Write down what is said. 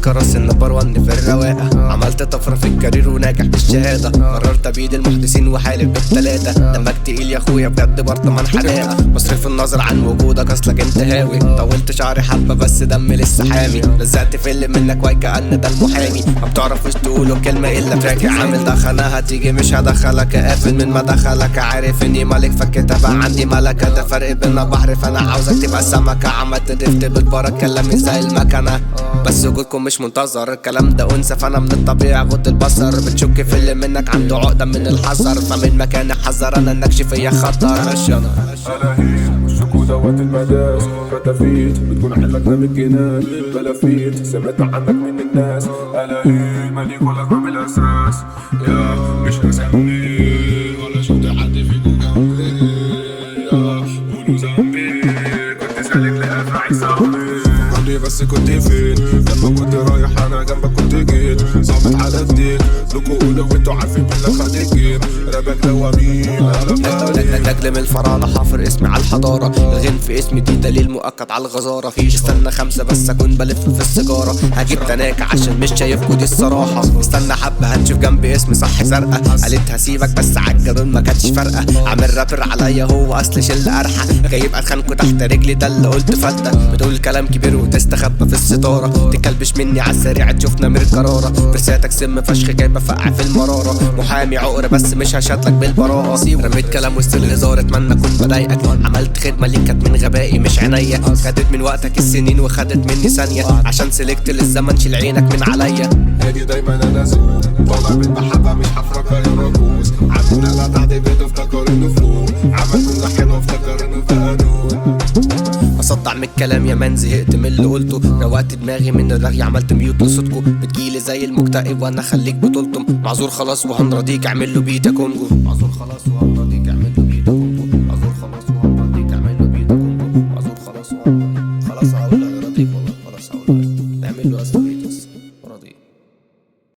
كرس النمبر 1 في الرواقة. عملت طفرة في الكارير وناجح بالشهادة. قررت ابيد المحدثين وحالب بالتلاتة. دمك تقيل يا اخويا بجد برطمان حريقة. بصرف النظر عن وجودك اصلك انت هاوي. طولت شعري حبة بس دمي لسه حامي. لزقت فيلم منك واي كأن ده المحامي. ما بتعرفش تقولوا كلمة الا تراكي. عامل دخنة هتيجي مش هدخلك. قافل من ما دخلك. عارف اني مالك فكيت بقى عندي ملكة. ده فرق بينا بحر فانا عاوزك تبقى سمكة. عملت درفت بالبركة كلامي زي المكنة. بس وجودكم مش منتظر. الكلام ده انثى فانا من الطبيعي غض البصر. بتشك في اللي منك عنده عقدة من الحذر. فمن مكانك حذر انا انكش فيا خطر. انا هيك الشكو دوت المداس. فتافيت بتكون حلك من الجنان. بلافيت سمعت عنك من الناس. انا هيك ماليك ولا بعمل اساس. يا مش هسمي ولا شفت حد فيكم جنبي. قولوا ذنبي كنت سالك لأفعي صاحبي. قولي بس كنت فين لما كنت رايح انا جنبك كنت جيت. ظابط على جديد لكوا قولوا وانتوا عارفين بالله خد الجيم. رابك دوامين نجل من الفراعنة حافر اسمي على الحضارة. الغين في اسمي دي دليل مؤكد على الغزارة. فيش استنى 5 بس اكون بلف في السيجارة. هجيب تناكة عشان مش شايفكوا دي الصراحة. استنى حبة هتشوف جنبي اسمي صح زرقاء. قالت هسيبك بس عالجنون ما كانتش فارقة. عامل رابر عليا هو اصل شلة قرحة. جايب اتخانكوا تحت رجلي ده اللي قلت فتة. بتقول كلام كبير وتستخبى في الستارة. تكلبش مني عالسريع تشوفنا من القرارة. برساتك سم فشخ جايبة فقع في المرارة. محامي عقر بس مش هشاتلك بالبراءة. رميت كلام وسط الهزار اتمنى اكون بضايقك. عملت خدمة ليك كانت من غبائي مش عينيا. خدت من وقتك السنين وخدت مني ثانية. عشان سلكت للزمن شيل عينك من عليا. هادي دايما انا زوج. طالع بالمحبة مش حفرك يا رجوز. عندنا لا تحت بيته افتكر انه فوق. عمل كل حلو افتكر انه قانون. اصدع من الكلام يا مان زهقت من اللي قلته. روقت دماغي من الرغي عملت ميوت لصوتكم. بتجيلي زي المكتئب وانا خليك بطولتم. معذور خلاص وهنرضيك اعمل له بيت يا كونجو. معذور خلاص وهنرضيك اعمل له